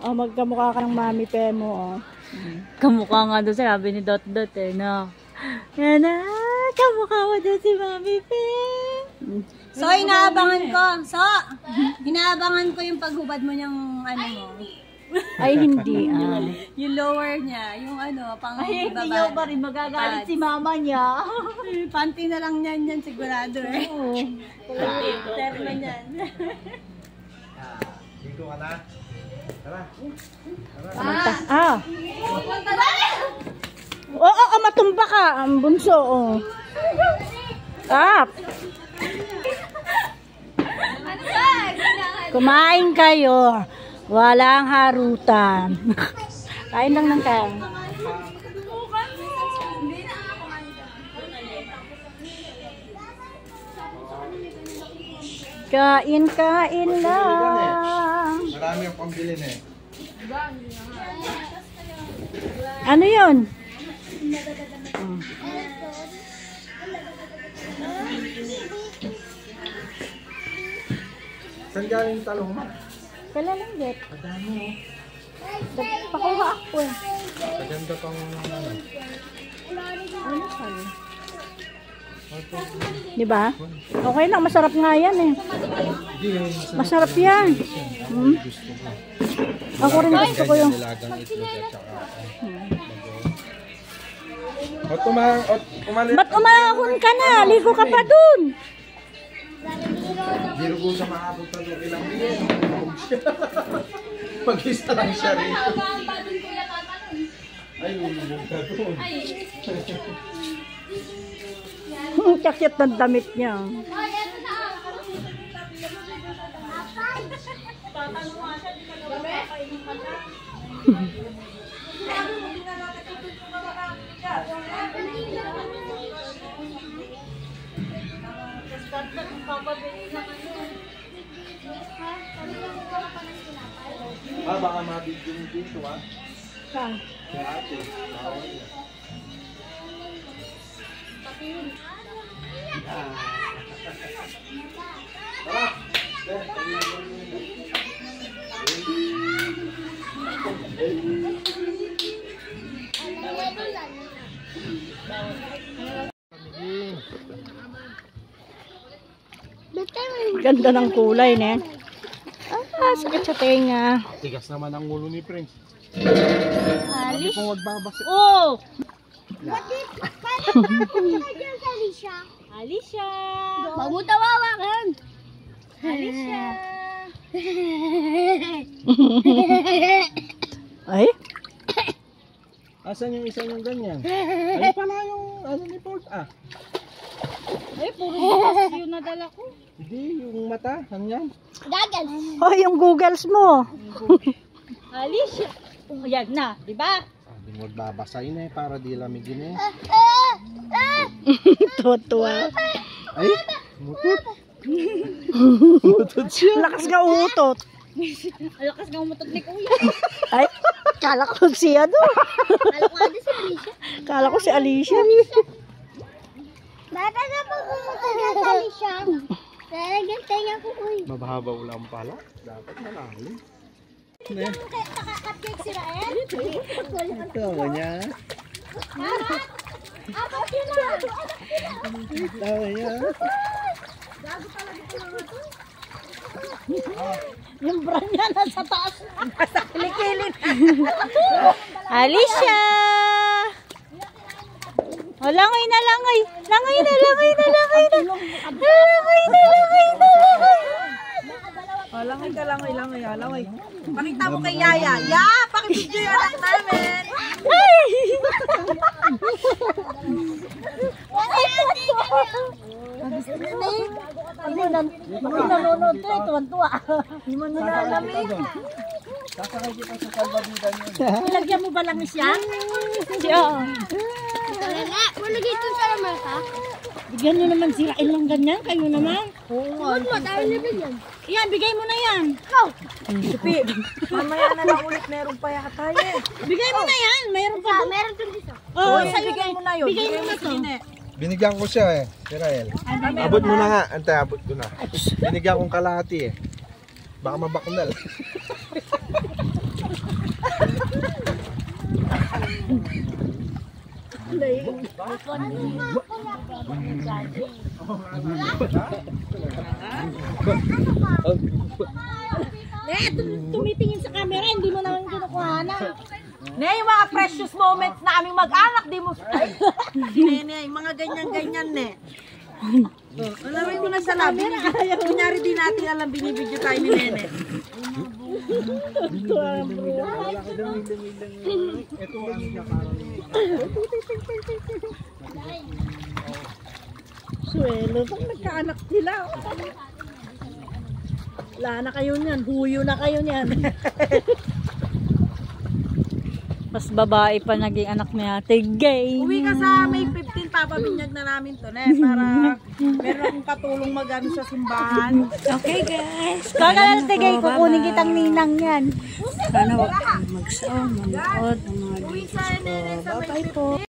Oh, magkamukha ka ng mami pe mo, oh. Kamukha nga doon sabi ni Dot Dot eh, no? Yan na, kamukha mo doon si mami pe. So, inaabangan ko. Inaabangan ko yung paghubad mo niyang ano mo. Ay, hindi, Yung lower niya, yung ano, pang Ay, ibaba. hindi ba rin magagalit si mama niya. Panty na lang yan sigurado eh. Oo. Terno niyan. Dito ka na. Tara. Oo, matumba ka. Ang bunso, oh. Kumain kayo. Walang harutan. Kain lang ng kain. Kain lang. Marami yung pambilin eh. Ano yun? Saan galing yung talong mo? Kalalanggit. Madami Pakuha ako eh. Maganda pang ano. Ano sabi? Diba? Okay lang, masarap nga yan eh. Masarap yan. Ako rin gusto ko yung... Nilagang itlog at saka Ba't umahon ka na? Ligo ka pa dun. Biro ko sa maabot na doon ilang bilhin. Mag-isa lang siya rin. Ay, ulubog ka doon. Kakit ng damit niya. Baka mabigyan yung dito ha. Saan? Kaya ate, bawal niya. Tara! Ganda ng kulay, ne? Sakit sa tenga. Tigas naman ang ulo ni Prince. Alis? Kung magbabasa. Oh! Alicia! Huwag mo tawawakan. Alicia! Ay? Asan yung isa yung ganyan? Ay pala yung ano ni Ford Ay, puro bukas yun nadala ko. Hindi, yung mata, ganyan. Gagal. Oh, yung googles mo. Alicia! Yan na, di ba? Sabi mo babasay na eh, para di lamigin eh. Tuwa. Ay, mutot. Mutot siya. Lakas nga utot. Alakas nga umutot ni kuya. Ay, kala ko siya doon. Kala ko si Alicia. Kala ko si Alicia. Baka na po pumunta na sa Alicia. Lalagyan tayo ko, uy. Mabahabaw lang pala. Dapat malalim. Nakaka-cupcake si Rael? Tawa niya. Apat yun na. Tawa niya. Yung bra niya nasa taas. Nasa kilikilin. Alicia! Oh, langoy na, langoy. Langoy na, langoy na, langoy na. Langoy na, langoy na, langoy. Oh, langoy ka, langoy, langoy, langoy. Pakita mo kay Yaya. Ya, pakibidyo yung anak namin. Ay! Pag nanonood ko, tuwan-tuwa. Hindi mo nalalamig. Sasakay kita sa kalbabitan yun. Nilagyan mo ba lang siya? Siya. Talaga, wala dito sa naman ka? Bigyan nyo naman si Rael lang ganyan. Kayo naman. Huwag mo, tayo na bigyan. Yan, bigay mo na yan. Supi. Mamaya na lang ulit. Meron pa yata tayo. Bigay mo na yan. Mayroon pa. Meron dun dito. Oo, bigay mo na yun. Bigay mo na to. Binigyan ko siya eh, si Rael. Abot mo na nga. Antay, abot ko na. Binigyan kong kalahati eh. Baka mabaknal. Tumitingin sa camera, hindi mo naman kinukuha na. Ne, yung mga precious moments na aming mag-anak, di mo... Ay, Nene, yung mga ganyan-ganyan, ne. Alamin mo na sa labi. Kunyari di natin alam, binibidyo tayo ni Nene. Suelo, pag nagkaanak sila. Wala na kayo niyan, huyo na kayo niyan. Mas babae pa naging anak ni Ate Gay. Uwi ka sa May 15, papabinyag na namin to, ne, para meron akong katulong mag-ano sa simbahan. Okay guys. Kaya Ate Gay, kukunin kitang ninang yan. Sana wag kang mag-manood ng mga Uwi sa Nene sa May 15.